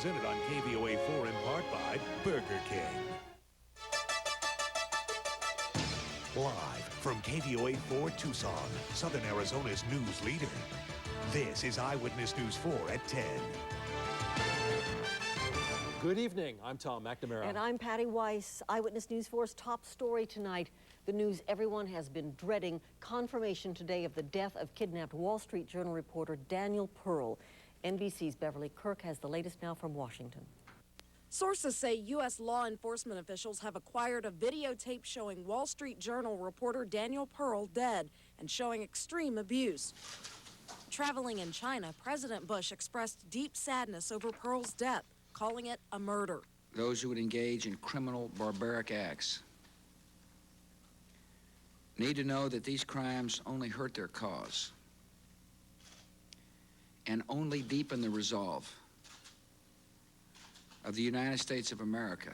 presented on KVOA-4 in part by Burger King. Live from KVOA-4 Tucson, Southern Arizona's news leader. This is Eyewitness News 4 at 10. Good evening. I'm Tom McNamara. And I'm Patty Weiss. Eyewitness News 4's top story tonight. The news everyone has been dreading. Confirmation today of the death of kidnapped Wall Street Journal reporter Daniel Pearl. NBC's Beverly Kirk has the latest now from Washington. Sources say U.S. law enforcement officials have acquired a videotape showing Wall Street Journal reporter Daniel Pearl dead and showing extreme abuse. Traveling in China, President Bush expressed deep sadness over Pearl's death, calling it a murder. Those who would engage in criminal, barbaric acts need to know that these crimes only hurt their cause and only deepen the resolve of the United States of America.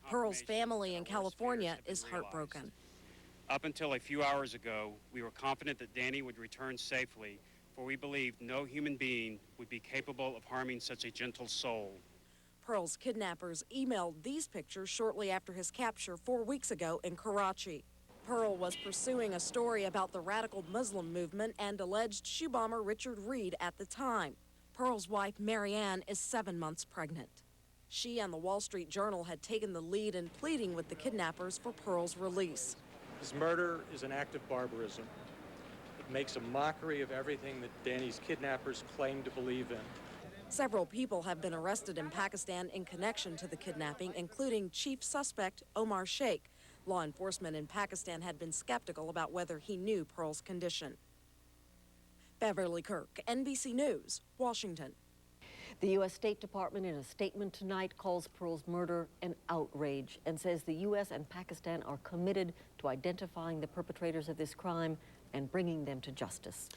Pearl's family in California is heartbroken. Up until a few hours ago, we were confident that Danny would return safely, for we believed no human being would be capable of harming such a gentle soul. Pearl's kidnappers emailed these pictures shortly after his capture 4 weeks ago in Karachi. Pearl was pursuing a story about the radical Muslim movement and alleged shoe bomber Richard Reed at the time. Pearl's wife, Marianne, is 7 months pregnant. She and the Wall Street Journal had taken the lead in pleading with the kidnappers for Pearl's release. His murder is an act of barbarism. It makes a mockery of everything that Danny's kidnappers claim to believe in. Several people have been arrested in Pakistan in connection to the kidnapping, including chief suspect Omar Sheikh. Law enforcement in Pakistan had been skeptical about whether he knew Pearl's condition. Beverly Kirk, NBC News, Washington. The U.S. State Department in a statement tonight calls Pearl's murder an outrage and says the U.S. and Pakistan are committed to identifying the perpetrators of this crime and bringing them to justice.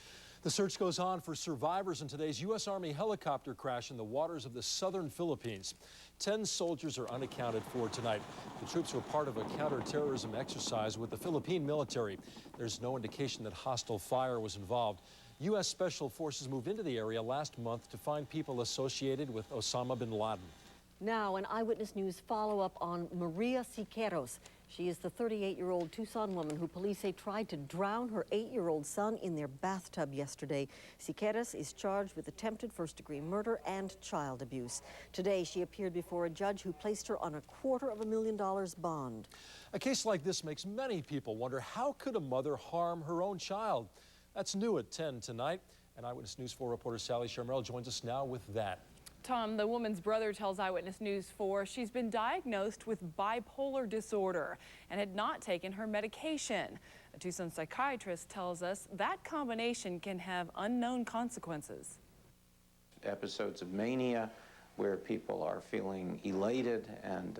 The search goes on for survivors in today's U.S. Army helicopter crash in the waters of the southern Philippines. 10 soldiers are unaccounted for tonight. The troops were part of a counterterrorism exercise with the Philippine military. There's no indication that hostile fire was involved. U.S. Special Forces moved into the area last month to find people associated with Osama bin Laden. Now, an Eyewitness News follow-up on Maria Siqueiros. She is the 38-year-old Tucson woman who police say tried to drown her 8-year-old son in their bathtub yesterday. Siqueiros is charged with attempted first-degree murder and child abuse. Today, she appeared before a judge who placed her on a $250,000 bond. A case like this makes many people wonder, how could a mother harm her own child? That's new at 10 tonight. And Eyewitness News 4 reporter Sally Shermell joins us now with that. Tom, the woman's brother tells Eyewitness News 4 she's been diagnosed with bipolar disorder and had not taken her medication. A Tucson psychiatrist tells us that combination can have unknown consequences. Episodes of mania where people are feeling elated and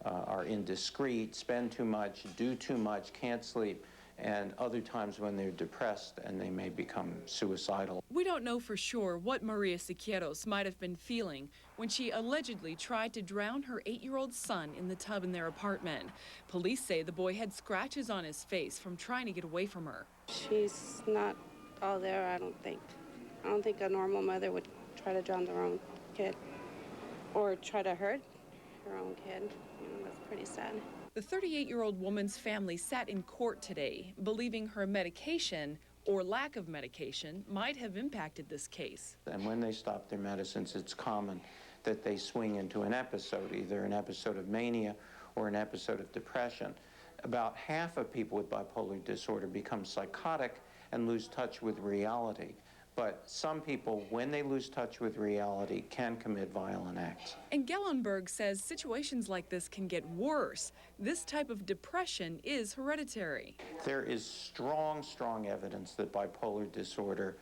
are indiscreet, spend too much, do too much, can't sleep, and other times when they're depressed and they may become suicidal. We don't know for sure what Maria Siqueiros might have been feeling when she allegedly tried to drown her 8-year-old son in the tub in their apartment. Police say the boy had scratches on his face from trying to get away from her. She's not all there, I don't think. I don't think a normal mother would try to drown their own kid or try to hurt her own kid. You know, that's pretty sad. The 38-year-old woman's family sat in court today, believing her medication or lack of medication might have impacted this case. And when they stop their medicines, it's common that they swing into an episode, either an episode of mania or an episode of depression. About half of people with bipolar disorder become psychotic and lose touch with reality. But some people, when they lose touch with reality, can commit violent acts. And Gellenberg says situations like this can get worse. This type of depression is hereditary. There is strong evidence that bipolar disorder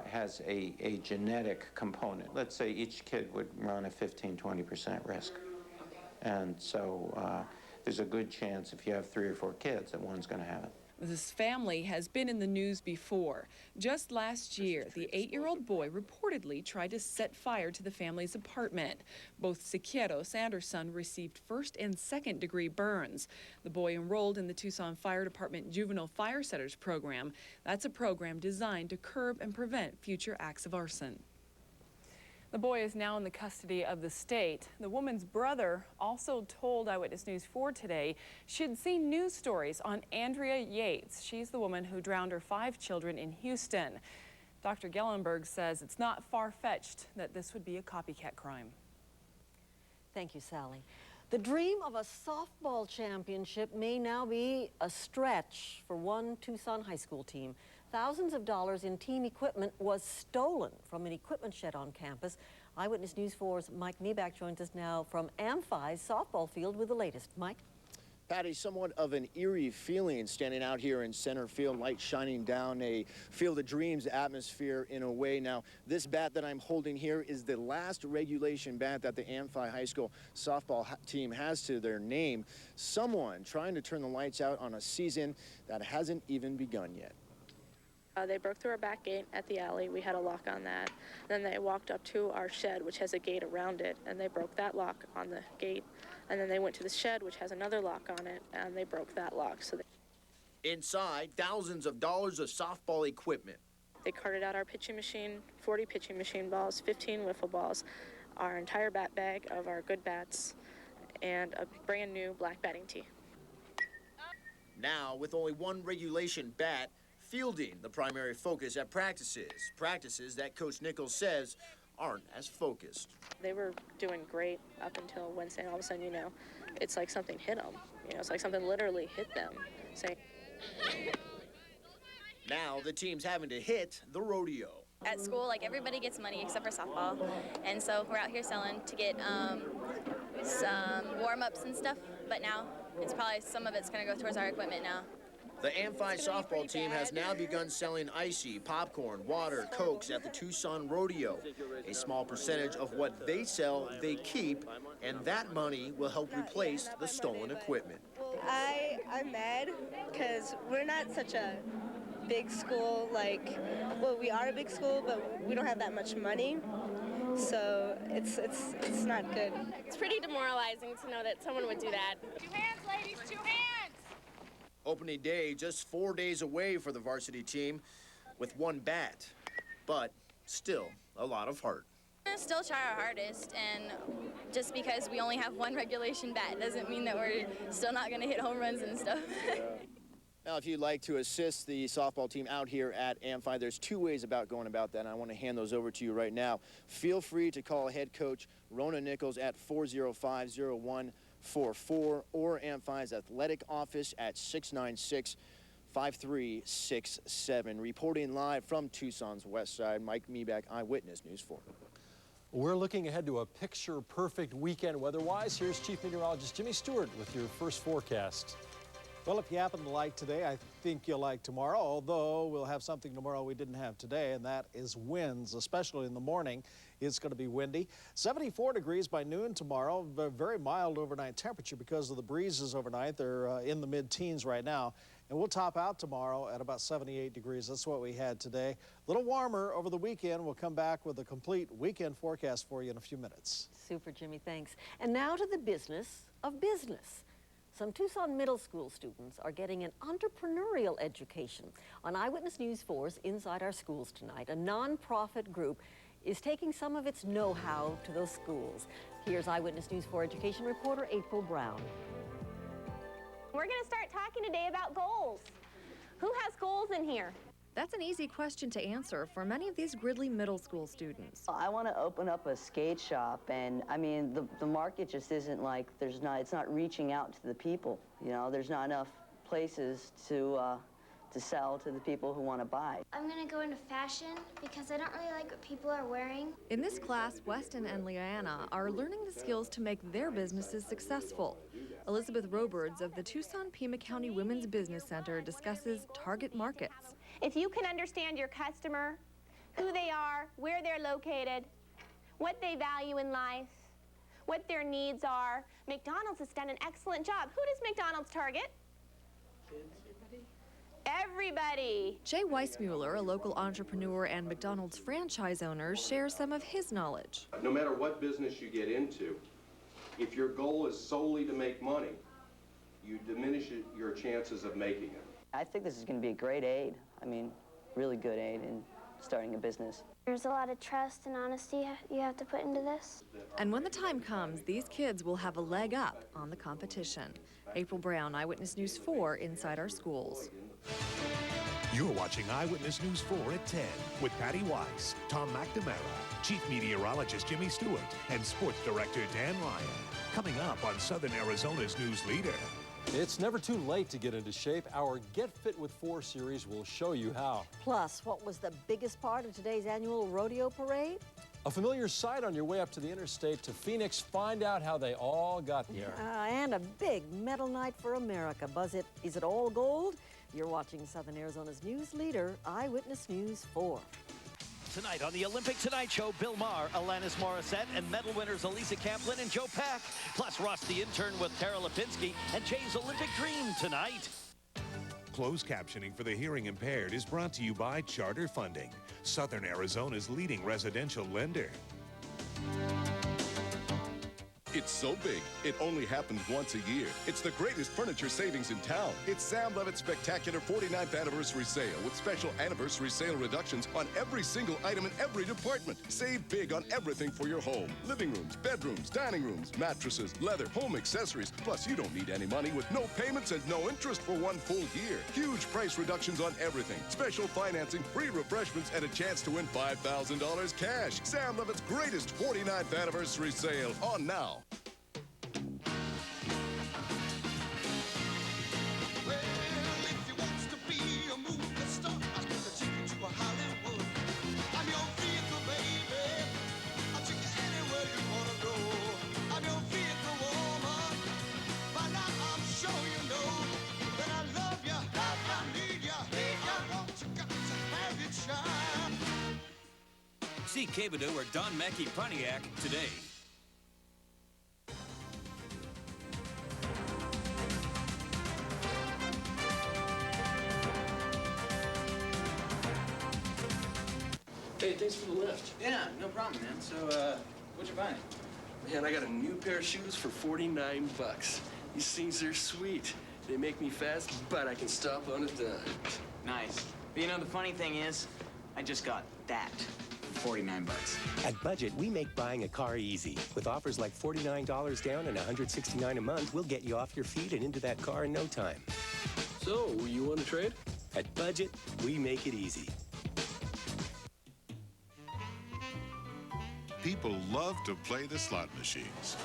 has a genetic component. Let's say each kid would run a 15–20% risk. And so there's a good chance if you have 3 or 4 kids that one's going to have it. This family has been in the news before. Just last year, the 8-year-old boy reportedly tried to set fire to the family's apartment. Both Siqueiros and her son received 1st and 2nd degree burns. The boy enrolled in the Tucson Fire Department Juvenile Fire Setters program. That's a program designed to curb and prevent future acts of arson. The boy is now in the custody of the state. The woman's brother also told Eyewitness News 4 today she had seen news stories on Andrea Yates. She's the woman who drowned her 5 children in Houston. Dr. Gellenberg says it's not far-fetched that this would be a copycat crime. Thank you, Sally. The dream of a softball championship may now be a stretch for one Tucson high school team. Thousands of dollars in team equipment was stolen from an equipment shed on campus. Eyewitness News 4's Mike Meback joins us now from Amphi's softball field with the latest. Mike? Patty, somewhat of an eerie feeling standing out here in center field, light shining down a Field of Dreams atmosphere in a way. Now, this bat that I'm holding here is the last regulation bat that the Amphi High School softball team has to their name. Someone trying to turn the lights out on a season that hasn't even begun yet. They broke through our back gate at the alley. We had a lock on that. Then they walked up to our shed, which has a gate around it, and they broke that lock on the gate. And then they went to the shed, which has another lock on it, and they broke that lock. So inside, thousands of dollars of softball equipment. They carted out our pitching machine, 40 pitching machine balls, 15 wiffle balls, our entire bat bag of our good bats, and a brand new black batting tee. Now, with only one regulation bat, fielding the primary focus at practices that Coach Nichols says aren't as focused. They were doing great up until Wednesday, and all of a sudden, you know, it's like something hit them. You know, it's like something literally hit them. Now the team's having to hit the rodeo. At school, like, everybody gets money except for softball, and so we're out here selling to get some warm-ups and stuff, but now it's probably some of it's going to go towards our equipment now. The Amphi softball team has now begun selling icy, popcorn, water, Cokes at the Tucson Rodeo. A small percentage of what they sell, they keep, and that money will help replace the stolen equipment. I'm mad because we're not such a big school. Like, well, we are a big school, but we don't have that much money. So it's not good. It's pretty demoralizing to know that someone would do that. 2 hands, ladies, 2 hands! Opening day just 4 days away for the varsity team with one bat, but still a lot of heart. We're gonna still try our hardest, and just because we only have one regulation bat doesn't mean that we're still not gonna hit home runs and stuff. Now, if you'd like to assist the softball team out here at Amphi, there's 2 ways about going about that, and I want to hand those over to you right now. Feel free to call head coach Rona Nichols at 405-0144 or Amphi's athletic office at 696-5367. Reporting live from Tucson's west side, Mike Meback, Eyewitness News 4. We're looking ahead to a picture-perfect weekend weather-wise. Here's Chief Meteorologist Jimmy Stewart with your first forecast. Well, if you happen to like today, I think you'll like tomorrow, although we'll have something tomorrow we didn't have today, and that is winds, especially in the morning. It's going to be windy. 74 degrees by noon tomorrow. Very mild overnight temperature because of the breezes overnight. They're in the mid-teens right now. And we'll top out tomorrow at about 78 degrees. That's what we had today. A little warmer over the weekend. We'll come back with a complete weekend forecast for you in a few minutes. Super, Jimmy, thanks. And now to the business of business. Some Tucson middle school students are getting an entrepreneurial education. On Eyewitness News 4's Inside Our Schools tonight, a nonprofit group is taking some of its know-how to those schools. Here's Eyewitness News 4 education reporter April Brown. We're going to start talking today about goals. Who has goals in here? That's an easy question to answer for many of these Gridley middle school students. I want to open up a skate shop, and I mean, the market just isn't like, it's not reaching out to the people. You know, there's not enough places to sell to the people who want to buy. I'm going to go into fashion because I don't really like what people are wearing. In this class, Weston and Leanna are learning the skills to make their businesses successful. Elizabeth Roberts of the Tucson Pima County Women's Business Center discusses target markets. If you can understand your customer, who they are, where they're located, what they value in life, what their needs are, McDonald's has done an excellent job. Who does McDonald's target? Everybody. Jay Weissmuller, a local entrepreneur and McDonald's franchise owner, shares some of his knowledge. No matter what business you get into, if your goal is solely to make money, you diminish your chances of making it. I think this is going to be a great aid. I mean, really good aid, and starting a business. There's a lot of trust and honesty you have to put into this. And when the time comes, these kids will have a leg up on the competition. April Brown, Eyewitness News 4, inside our schools. You're watching Eyewitness News 4 at 10 with Patty Weiss, Tom McNamara, Chief Meteorologist Jimmy Stewart, and Sports Director Dan Ryan. Coming up on Southern Arizona's News Leader. It's never too late to get into shape. Our Get Fit with 4 series will show you how. Plus, what was the biggest part of today's annual rodeo parade? A familiar sight on your way up to the interstate to Phoenix. Find out how they all got there. And a big medal night for America. Is it all gold? You're watching Southern Arizona's news leader, Eyewitness News 4. Tonight on the Olympic Tonight Show, Bill Maher, Alanis Morissette, and medal winners Elisa Camplin and Joe Pack. Plus Ross the Intern with Terra Lipinski and Jay's Olympic Dream tonight. Closed captioning for the hearing impaired is brought to you by Charter Funding, Southern Arizona's leading residential lender. It's so big, it only happens once a year. It's the greatest furniture savings in town. It's Sam Levitt's spectacular 49th anniversary sale with special anniversary sale reductions on every single item in every department. Save big on everything for your home. Living rooms, bedrooms, dining rooms, mattresses, leather, home accessories. Plus, you don't need any money with no payments and no interest for 1 full year. Huge price reductions on everything. Special financing, free refreshments, and a chance to win $5,000 cash. Sam Levitt's greatest 49th anniversary sale on now. See KVOA or Don Mackey Pontiac today. Hey, thanks for the lift. Yeah, no problem, man. So, what'd you find? Man, I got a new pair of shoes for $49. These things are sweet. They make me fast, but I can stop on a dime. Nice. But you know, the funny thing is, I just got that for $49. At Budget, we make buying a car easy. With offers like $49 down and $169 a month, we'll get you off your feet and into that car in no time. So, you want to trade? At Budget, we make it easy. People love to play the slot machines.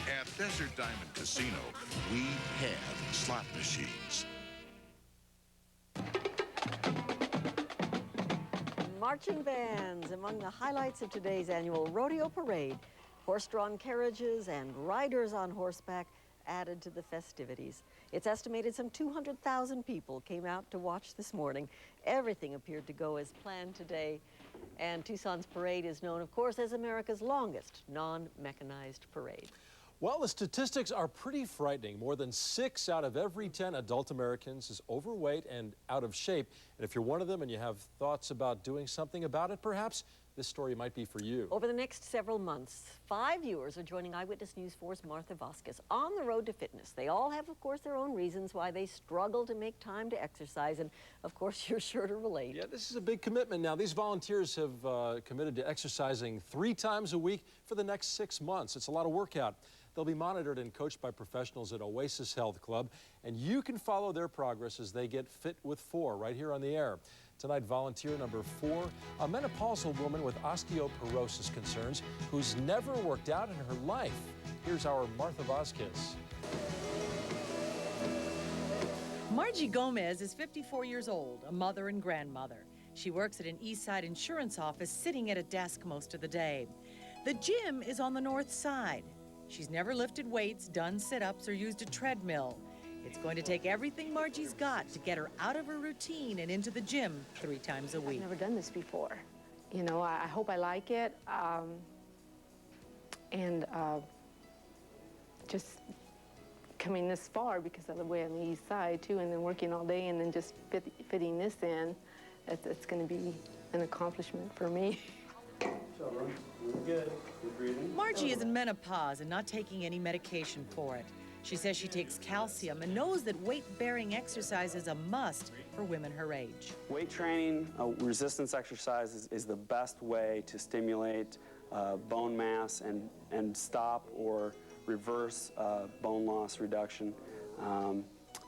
At Desert Diamond Casino, we have slot machines. Marching bands among the highlights of today's annual rodeo parade. Horse-drawn carriages and riders on horseback added to the festivities. It's estimated some 200,000 people came out to watch this morning. Everything appeared to go as planned today. And Tucson's parade is known, of course, as America's longest non-mechanized parade. Well, the statistics are pretty frightening. More than 6 out of every 10 adult Americans is overweight and out of shape. And if you're one of them and you have thoughts about doing something about it, perhaps this story might be for you. Over the next several months, 5 viewers are joining Eyewitness News 4's Martha Vasquez on the road to fitness. They all have, of course, their own reasons why they struggle to make time to exercise. And, of course, you're sure to relate. Yeah, this is a big commitment now. These volunteers have committed to exercising 3 times a week for the next 6 months. It's a lot of workout. They'll be monitored and coached by professionals at Oasis Health Club, and you can follow their progress as they get fit with 4 right here on the air. Tonight, volunteer number 4, a menopausal woman with osteoporosis concerns who's never worked out in her life. Here's our Martha Vasquez. Margie Gomez is 54 years old, a mother and grandmother. She works at an Eastside insurance office, sitting at a desk most of the day. The gym is on the north side. She's never lifted weights, done sit-ups, or used a treadmill. It's going to take everything Margie's got to get her out of her routine and into the gym 3 times a week. I've never done this before. You know, I hope I like it. Just coming this far because of the way on the east side too, and then working all day and then just fitting this in, it's going to be an accomplishment for me. Good. Good breathing. Margie is in menopause and not taking any medication for it. She says she takes calcium and knows that weight-bearing exercise is a must for women her age. Weight training, resistance exercise is the best way to stimulate bone mass and stop or reverse bone loss reduction.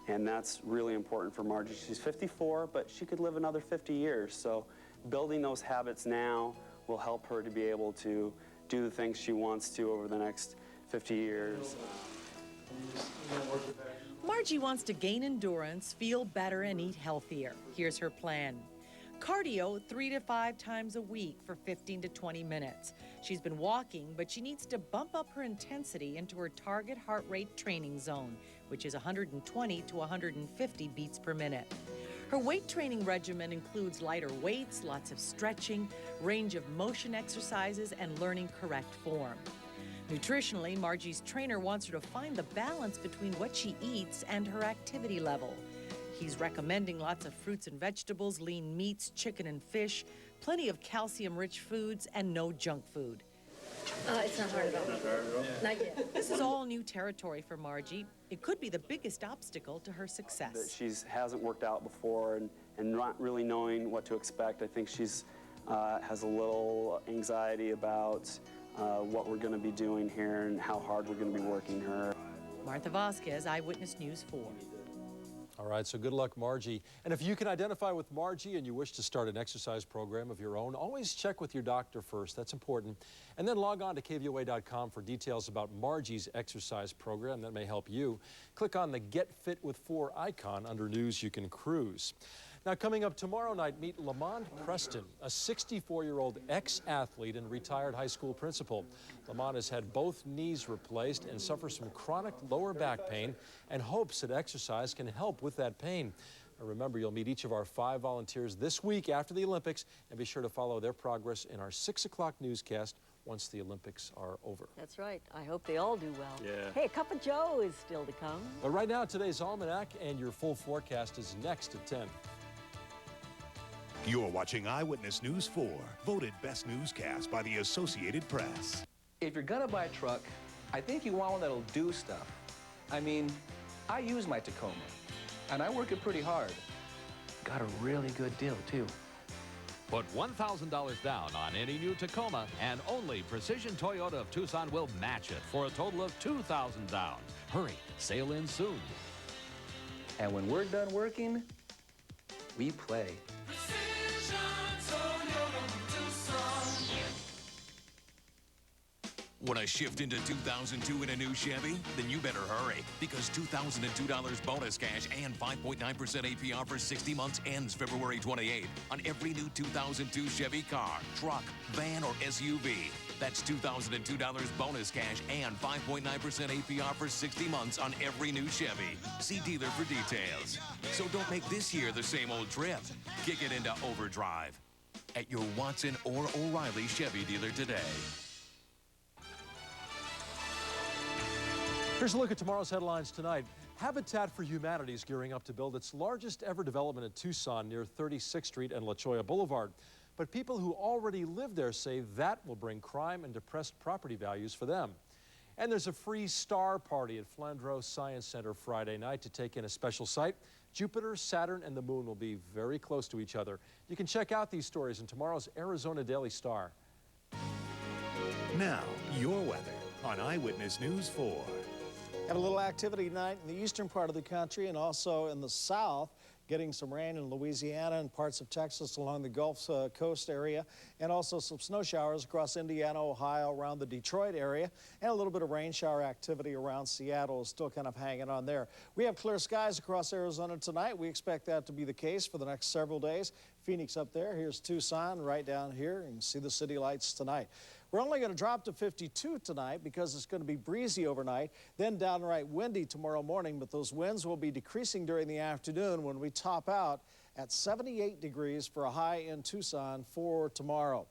And that's really important for Margie. She's 54, but she could live another 50 years. So building those habits now will help her to be able to do the things she wants to over the next 50 years. Margie wants to gain endurance, feel better, and eat healthier. Here's her plan. Cardio 3 to 5 times a week for 15 to 20 minutes. She's been walking, but she needs to bump up her intensity into her target heart rate training zone, which is 120 to 150 beats per minute. Her weight training regimen includes lighter weights, lots of stretching, range of motion exercises, and learning correct form. Nutritionally, Margie's trainer wants her to find the balance between what she eats and her activity level. He's recommending lots of fruits and vegetables, lean meats, chicken and fish, plenty of calcium-rich foods, and no junk food. It's not hard at all. Not yet. This is all new territory for Margie. It could be the biggest obstacle to her success. That she hasn't worked out before and not really knowing what to expect. I think she's has a little anxiety about what we're going to be doing here and how hard we're going to be working her. Martha Vasquez, Eyewitness News 4. All right, so good luck, Margie. And if you can identify with Margie and you wish to start an exercise program of your own, always check with your doctor first. That's important. And then log on to KVOA.com for details about Margie's exercise program that may help you. Click on the Get Fit with 4 icon under News You Can Cruise. Now, coming up tomorrow night, meet Lamont Preston, a 64-year-old ex-athlete and retired high school principal. Lamont has had both knees replaced and suffers from chronic lower back pain and hopes that exercise can help with that pain. Now, remember, you'll meet each of our 5 volunteers this week after the Olympics, and be sure to follow their progress in our 6 o'clock newscast once the Olympics are over. That's right. I hope they all do well. Yeah. Hey, a Cup of Joe is still to come. But right now, today's Almanac and your full forecast is next at 10. You're watching Eyewitness News 4, voted best newscast by the Associated Press. If you're gonna buy a truck, I think you want one that'll do stuff. I mean, I use my Tacoma, and I work it pretty hard. Got a really good deal, too. Put $1,000 down on any new Tacoma, and only Precision Toyota of Tucson will match it for a total of $2,000 down. Hurry, sale ends soon. And when we're done working, we play. Want to shift into 2002 in a new Chevy? Then you better hurry, because $2,002 bonus cash and 5.9% APR for 60 months ends February 28th on every new 2002 Chevy car, truck, van, or SUV. That's $2,002 bonus cash and 5.9% APR for 60 months on every new Chevy. See dealer for details. So don't make this year the same old trip. Kick it into overdrive at your Watson or O'Reilly Chevy dealer today. Here's a look at tomorrow's headlines tonight. Habitat for Humanity is gearing up to build its largest ever development in Tucson near 36th Street and La Cholla Boulevard. But people who already live there say that will bring crime and depressed property values for them. And there's a free star party at Flandreau Science Center Friday night to take in a special site. Jupiter, Saturn, and the Moon will be very close to each other. You can check out these stories in tomorrow's Arizona Daily Star. Now, your weather on Eyewitness News 4. Have a little activity tonight in the eastern part of the country and also in the south. Getting some rain in Louisiana and parts of Texas along the Gulf Coast area, and also some snow showers across Indiana, Ohio, around the Detroit area, and a little bit of rain shower activity around Seattle is still kind of hanging on there. We have clear skies across Arizona tonight. We expect that to be the case for the next several days. Phoenix up there. Here's Tucson right down here. You can see the city lights tonight. We're only going to drop to 52 tonight because it's going to be breezy overnight, then downright windy tomorrow morning, but those winds will be decreasing during the afternoon when we top out at 78 degrees for a high in Tucson for tomorrow.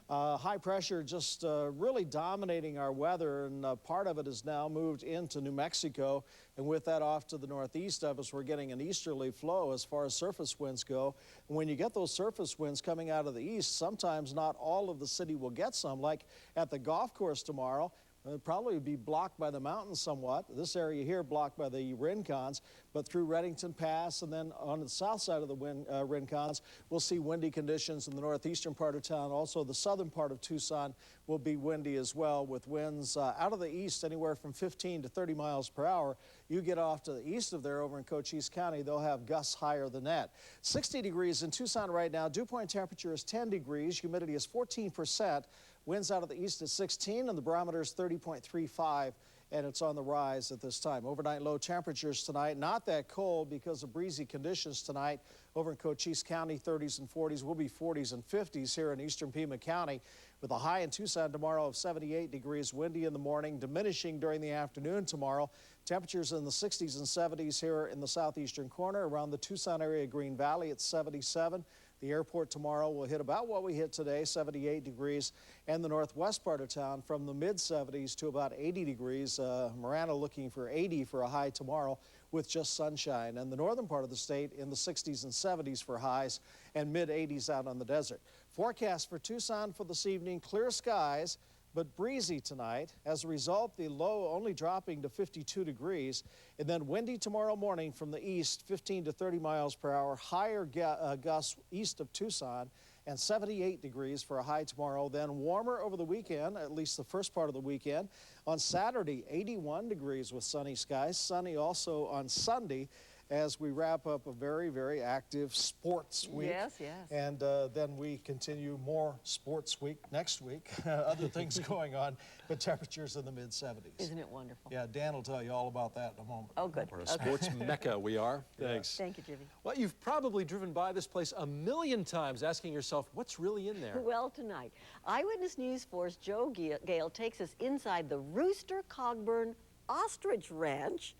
High pressure just really dominating our weather, and part of it has now moved into New Mexico. And with that off to the northeast of us, we're getting an easterly flow as far as surface winds go. And when you get those surface winds coming out of the east, sometimes not all of the city will get some. Like at the golf course tomorrow, it'll probably be blocked by the mountains somewhat. This area here blocked by the Rincons, but through Reddington Pass and then on the south side of the Rincons, we'll see windy conditions in the northeastern part of town. Also, the southern part of Tucson will be windy as well, with winds out of the east anywhere from 15 to 30 miles per hour. You get off to the east of there over in Cochise County, they'll have gusts higher than that. 60 degrees in Tucson right now. Dew point temperature is 10 degrees. Humidity is 14%. Winds out of the east at 16, and the barometer is 30.35, and it's on the rise at this time. Overnight low temperatures tonight, not that cold because of breezy conditions tonight. Over in Cochise County, 30s and 40s. Will be 40s and 50s here in eastern Pima County, with a high in Tucson tomorrow of 78 degrees. Windy in the morning, diminishing during the afternoon tomorrow. Temperatures in the 60s and 70s here in the southeastern corner. Around the Tucson area, Green Valley at 77. The airport tomorrow will hit about what we hit today, 78 degrees, and the northwest part of town from the mid-70s to about 80 degrees. Marana looking for 80 for a high tomorrow with just sunshine. And the northern part of the state in the 60s and 70s for highs and mid-80s out on the desert. Forecast for Tucson for this evening, clear skies, but breezy tonight. As a result, the low only dropping to 52 degrees, and then windy tomorrow morning from the east, 15 to 30 miles per hour, higher gusts east of Tucson, and 78 degrees for a high tomorrow. Then warmer over the weekend, at least the first part of the weekend. On Saturday, 81 degrees with sunny skies. Sunny also on Sunday, as we wrap up a very, very active sports week. Yes, yes. And then we continue more sports week next week. Other things going on, but temperatures in the mid-70s. Isn't it wonderful? Yeah, Dan will tell you all about that in a moment. Oh, good. We're a sports mecca, we are. Thanks. Thank you, Jimmy. Well, you've probably driven by this place a million times asking yourself, what's really in there? Well, tonight, Eyewitness News 4's Joe Gale takes us inside the Rooster Cogburn Ostrich Ranch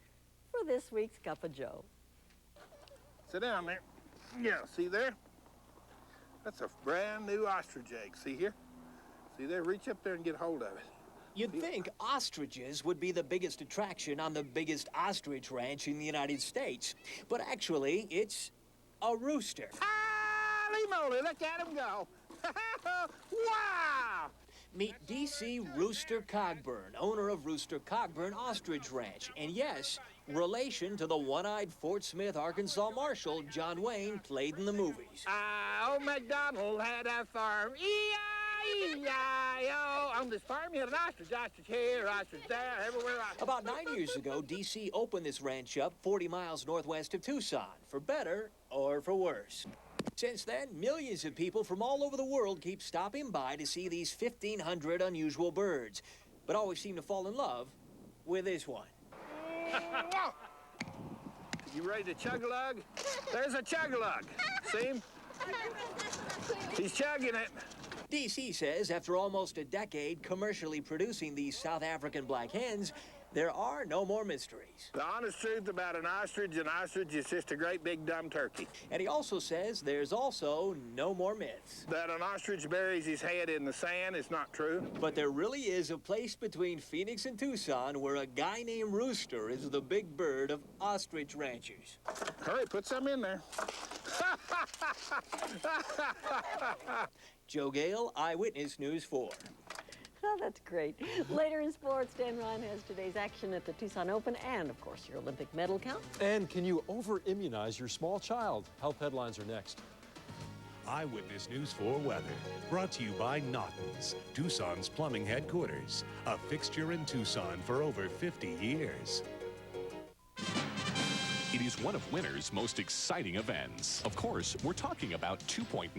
for this week's Cup of Joe. Sit down there. Yeah, see there? That's a brand new ostrich egg. See here? See there? Reach up there and get hold of it. You'd think ostriches would be the biggest attraction on the biggest ostrich ranch in the United States. But actually, it's a rooster. Holy moly, look at him go. Wow! Meet D.C. Rooster Cogburn, owner of Rooster Cogburn Ostrich Ranch. And yes, relation to the one-eyed Fort Smith, Arkansas Marshal John Wayne played in the movies. Old MacDonald had a farm. E-I-E-I-O. On this farm, he had an ostrich. Ostrich here, ostrich there, everywhere. Ostrich. About 9 years ago, D.C. opened this ranch up 40 miles northwest of Tucson, for better or for worse. Since then, millions of people from all over the world keep stopping by to see these 1,500 unusual birds, but always seem to fall in love with this one. You ready to chug-a-lug? There's a chug-a-lug. See him? He's chugging it. DC says after almost a decade commercially producing these South African black hens, there are no more mysteries. The honest truth about an ostrich is just a great big dumb turkey. And he also says there's also no more myths. That an ostrich buries his head in the sand is not true. But there really is a place between Phoenix and Tucson where a guy named Rooster is the big bird of ostrich ranchers. Hurry, put some in there. Joe Gale, Eyewitness News 4. Oh, that's great. Later in sports, Dan Ryan has today's action at the Tucson Open and, of course, your Olympic medal count. And can you over-immunize your small child? Health headlines are next. Eyewitness News 4 weather, brought to you by Naughton's, Tucson's plumbing headquarters, a fixture in Tucson for over 50 years. It is one of winter's most exciting events. Of course, we're talking about 2.99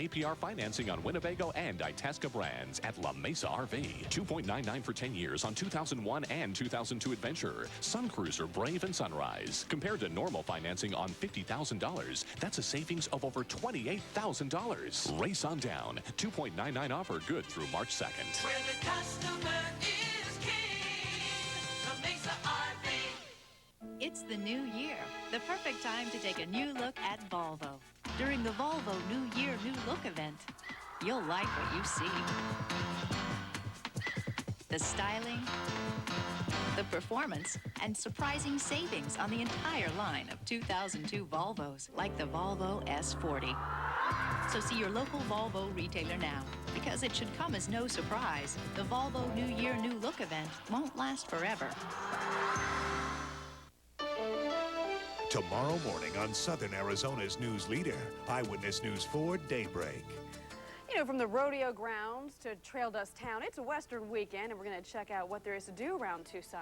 APR financing on Winnebago and Itasca brands at La Mesa RV. 2.99 for 10 years on 2001 and 2002 Adventure, Sun Cruiser, Brave, and Sunrise. Compared to normal financing on $50,000, that's a savings of over $28,000. Race on down. 2.99 offer good through March 2nd. Where the customer is king, La Mesa RV. It's the new year, the perfect time to take a new look at Volvo. During the Volvo New Year New Look event, you'll like what you see. The styling, the performance, and surprising savings on the entire line of 2002 Volvos, like the Volvo S40. So see your local Volvo retailer now, because it should come as no surprise. The Volvo New Year New Look event won't last forever. Tomorrow morning on Southern Arizona's news leader, Eyewitness News 4 Daybreak. You know, from the rodeo grounds to Trail Dust Town, it's a Western weekend, and we're going to check out what there is to do around Tucson.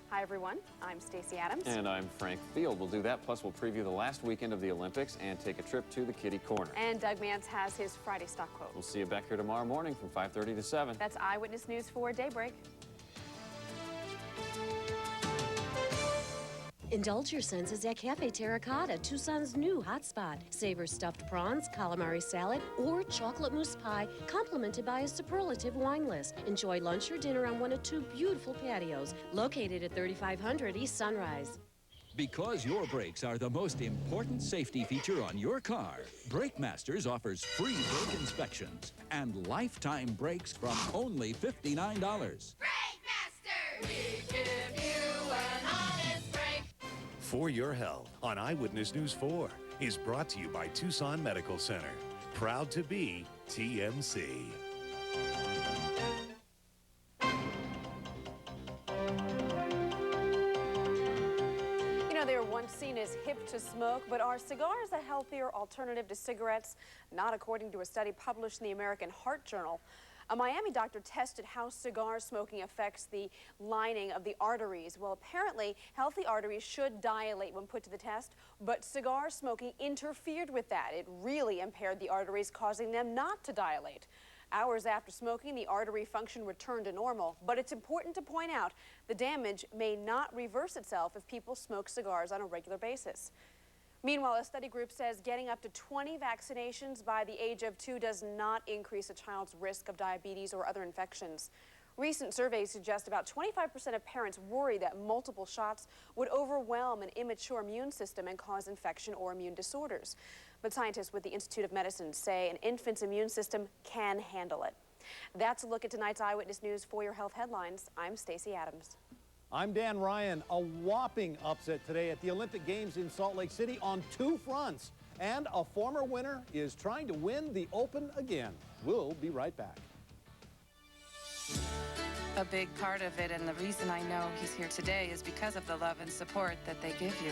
Hi, everyone. I'm Stacey Adams. And I'm Frank Field. We'll do that, plus we'll preview the last weekend of the Olympics and take a trip to the Kitty Corner. And Doug Mance has his Friday stock quote. We'll see you back here tomorrow morning from 5:30 to 7. That's Eyewitness News 4 Daybreak. Indulge your senses at Cafe Terra, Tucson's new hotspot. Savor stuffed prawns, calamari salad, or chocolate mousse pie, complemented by a superlative wine list. Enjoy lunch or dinner on one of 2 beautiful patios, located at 3500 East Sunrise. Because your brakes are the most important safety feature on your car, Brake Masters offers free brake inspections and lifetime brakes from only $59. We give you an honest break. For Your Health on Eyewitness News 4 is brought to you by Tucson Medical Center. Proud to be TMC. You know, they were once seen as hip to smoke, but are cigars a healthier alternative to cigarettes? Not according to a study published in the American Heart Journal. A Miami doctor tested how cigar smoking affects the lining of the arteries. Well, apparently, healthy arteries should dilate when put to the test, but cigar smoking interfered with that. It really impaired the arteries, causing them not to dilate. Hours after smoking, the artery function returned to normal, but it's important to point out the damage may not reverse itself if people smoke cigars on a regular basis. Meanwhile, a study group says getting up to 20 vaccinations by the age of 2 does not increase a child's risk of diabetes or other infections. Recent surveys suggest about 25% of parents worry that multiple shots would overwhelm an immature immune system and cause infection or immune disorders. But scientists with the Institute of Medicine say an infant's immune system can handle it. That's a look at tonight's Eyewitness News for Your Health headlines. I'm Stacey Adams. I'm Dan Ryan. A whopping upset today at the Olympic Games in Salt Lake City on 2 fronts. And a former winner is trying to win the Open again. We'll be right back. A big part of it, and the reason I know he's here today, is because of the love and support that they give you.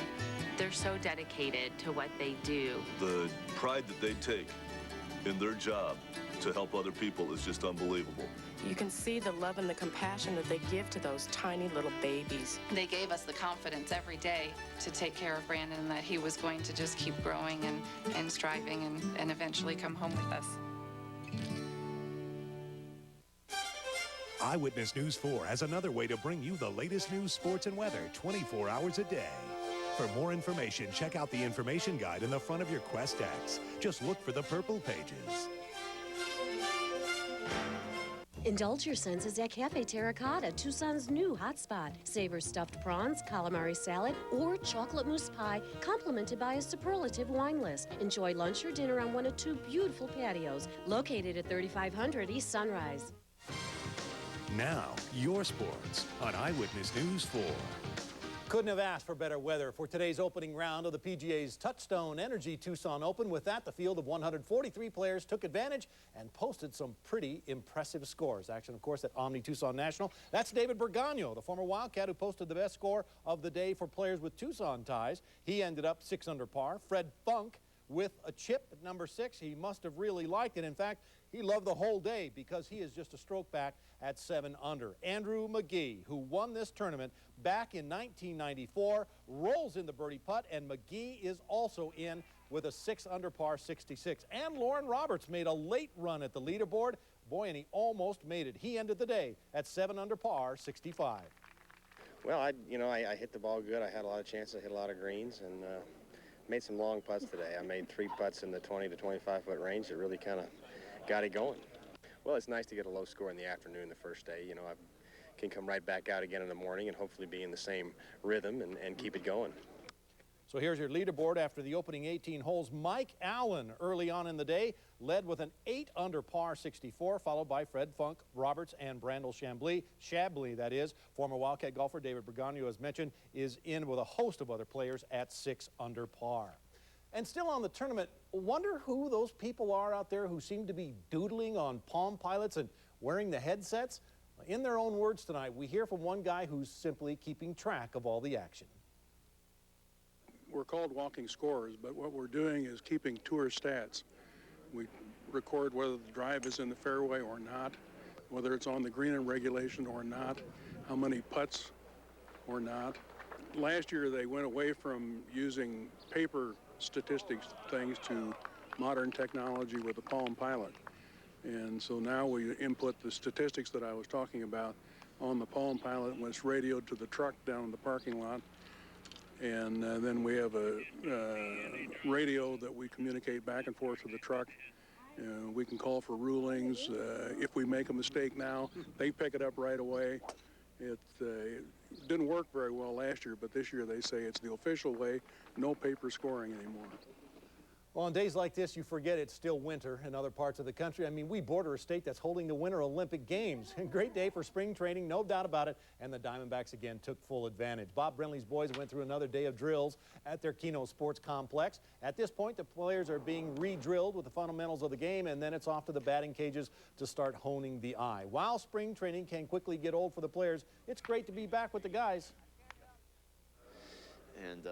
They're so dedicated to what they do. The pride that they take in their job to help other people is just unbelievable. You can see the love and the compassion that they give to those tiny little babies. They gave us the confidence every day to take care of Brandon, and that he was going to just keep growing and striving and eventually come home with us. Eyewitness News 4 has another way to bring you the latest news, sports, and weather 24 hours a day. For more information, check out the information guide in the front of your Quest X. Just look for the purple pages. Indulge your senses at Cafe Terra, Tucson's new hotspot. Savor stuffed prawns, calamari salad, or chocolate mousse pie, complemented by a superlative wine list. Enjoy lunch or dinner on one of 2 beautiful patios, located at 3500 East Sunrise. Now, your sports on Eyewitness News 4. Couldn't have asked for better weather for today's opening round of the PGA's Touchstone Energy Tucson Open. With that, the field of 143 players took advantage and posted some pretty impressive scores. Action, of course, at Omni Tucson National. That's David Bergano, the former Wildcat, who posted the best score of the day for players with Tucson ties. He ended up 6 under par. Fred Funk with a chip at number 6. He must have really liked it. In fact, he loved the whole day because he is just a stroke back at 7 under. Andrew McGee, who won this tournament back in 1994, rolls in the birdie putt, and McGee is also in with a 6 under par 66. And Lauren Roberts made a late run at the leaderboard. Boy, and he almost made it. He ended the day at 7 under par 65. Well, I hit the ball good. I had a lot of chances. I hit a lot of greens, and made some long putts today. I made 3 putts in the 20 to 25-foot range that really kind of got it going. Well, it's nice to get a low score in the afternoon the first day. You know, I can come right back out again in the morning and hopefully be in the same rhythm and keep it going. So here's your leaderboard after the opening 18 holes. Mike Allen early on in the day led with an 8 under par 64, followed by Fred Funk, Roberts, and Brandel Shabley, that is. Former Wildcat golfer David Bergano, as mentioned, is in with a host of other players at 6 under par. And still on the tournament, wonder who those people are out there who seem to be doodling on Palm Pilots and wearing the headsets? In their own words tonight, we hear from one guy who's simply keeping track of all the action. We're called walking scores, but what we're doing is keeping tour stats. We record whether the drive is in the fairway or not, whether it's on the green in regulation or not, how many putts or not. Last year they went away from using paper statistics things to modern technology with the Palm Pilot. And so now we input the statistics that I was talking about on the Palm Pilot when it's radioed to the truck down in the parking lot. And then we have a radio that we communicate back and forth to the truck. We can call for rulings. If we make a mistake now, they pick it up right away. It didn't work very well last year, but this year they say it's the official way, no paper scoring anymore. Well, on days like this, you forget it's still winter in other parts of the country. I mean, we border a state that's holding the Winter Olympic Games. A great day for spring training, no doubt about it, and the Diamondbacks again took full advantage. Bob Brenly's boys went through another day of drills at their Keno Sports Complex. At this point, the players are being re-drilled with the fundamentals of the game, and then it's off to the batting cages to start honing the eye. While spring training can quickly get old for the players, it's great to be back with the guys. And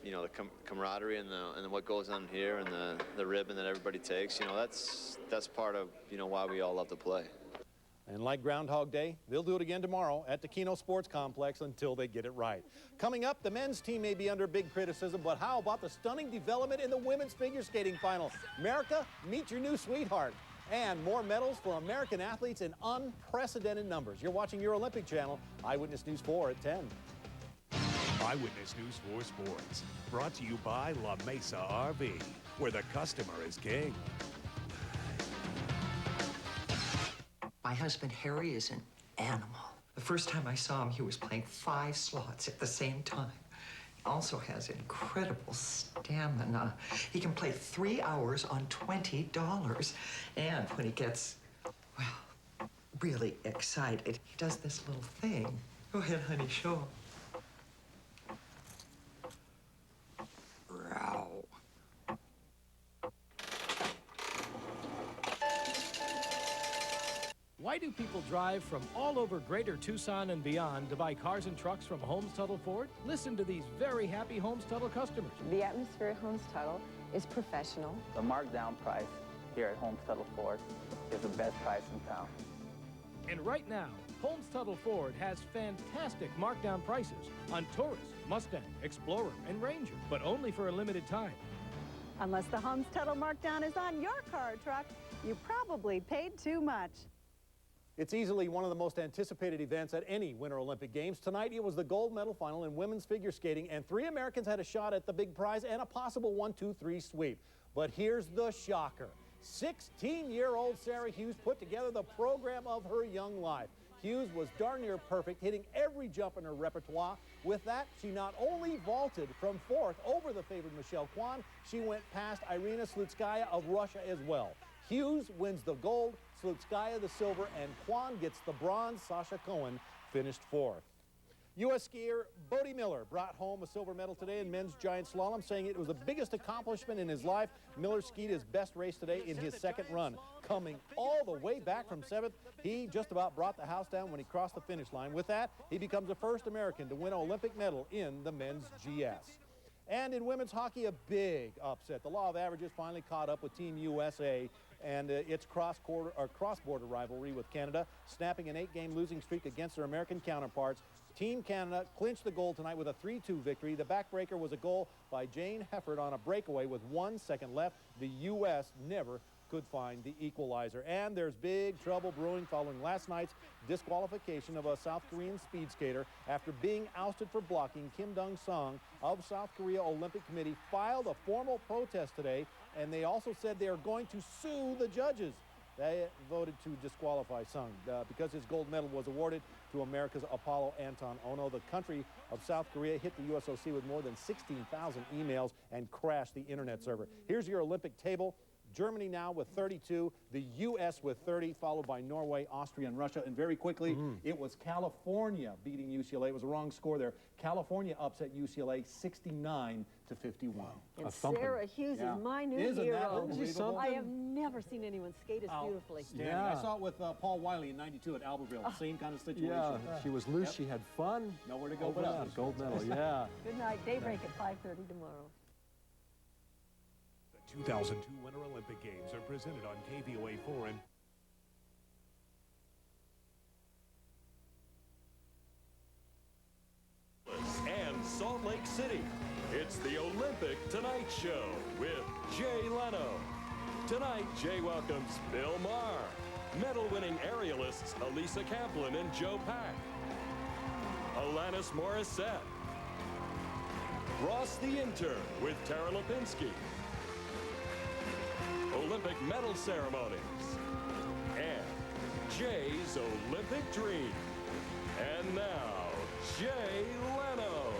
you know, the camaraderie and what goes on here and the ribbon that everybody takes, you know, that's part of, you know, why we all love to play. And like Groundhog Day, they'll do it again tomorrow at the Keno Sports Complex until they get it right. Coming up, the men's team may be under big criticism, but how about the stunning development in the women's figure skating final? America, meet your new sweetheart. And more medals for American athletes in unprecedented numbers. You're watching your Olympic Channel, Eyewitness News 4 at 10. Eyewitness News 4 Sports, brought to you by La Mesa RV, where the customer is king. My husband, Harry, is an animal. The first time I saw him, he was playing 5 slots at the same time. He also has incredible stamina. He can play 3 hours on $20. And when he gets, well, really excited, he does this little thing. Go ahead, honey, show him. Why do people drive from all over Greater Tucson and beyond to buy cars and trucks from Holmes Tuttle Ford? Listen to these very happy Holmes Tuttle customers. The atmosphere at Holmes Tuttle is professional. The markdown price here at Holmes Tuttle Ford is the best price in town. And right now, Holmes Tuttle Ford has fantastic markdown prices on Taurus, Mustang, Explorer, and Ranger, but only for a limited time. Unless the Holmes Tuttle markdown is on your car or truck, you probably paid too much. It's easily one of the most anticipated events at any Winter Olympic Games. Tonight, it was the gold medal final in women's figure skating, and 3 Americans had a shot at the big prize and a possible 1-2-3 sweep. But here's the shocker. 16-year-old Sarah Hughes put together the program of her young life. Hughes was darn near perfect, hitting every jump in her repertoire. With that, she not only vaulted from 4th over the favored Michelle Kwan, she went past Irina Slutskaya of Russia as well. Hughes wins the gold, Slutskaya the silver, and Kwan gets the bronze. Sasha Cohen finished 4th. U.S. skier Bodie Miller brought home a silver medal today in men's giant slalom, saying it was the biggest accomplishment in his life. Miller skied his best race today in his second run. Coming all the way back from 7th, he just about brought the house down when he crossed the finish line. With that, he becomes the first American to win an Olympic medal in the men's GS. And in women's hockey, a big upset. The law of averages finally caught up with Team USA and its cross-border rivalry with Canada, snapping an 8-game losing streak against their American counterparts. Team Canada clinched the goal tonight with a 3-2 victory. The backbreaker was a goal by Jane Hefford on a breakaway with 1 second left. The U.S. never could find the equalizer. And there's big trouble brewing following last night's disqualification of a South Korean speed skater. After being ousted for blocking, Kim Dong-sung of South Korea Olympic Committee filed a formal protest today, and they also said they are going to sue the judges. they voted to disqualify Sung because his gold medal was awarded to America's Apollo Anton Ono. The country of South Korea hit the USOC with more than 16,000 emails and crashed the internet server. Here's your Olympic table. Germany now with 32, the U.S. with 30, followed by Norway, Austria, and Russia. And very quickly, it was California beating UCLA. It was a wrong score there. California upset UCLA 69-51. And Sarah Hughes is my new Isn't hero. that unbelievable? I have never seen anyone skate as beautifully. I saw it with Paul Wiley in '92 at Albertville. Same kind of situation. Yeah, she was loose. She had fun. Nowhere to go but up. Gold medal, yeah. Good night. Daybreak at 5:30 tomorrow. The 2002 Winter Olympic Games are presented on KVOA-4 and Salt Lake City. It's the Olympic Tonight Show with Jay Leno. Tonight, Jay welcomes Bill Maher, medal-winning aerialists Elisa Kaplan and Joe Pack, Alanis Morissette, Ross the Intern with Tara Lipinski, Olympic medal ceremonies, and Jay's Olympic Dream. And now, Jay Leno.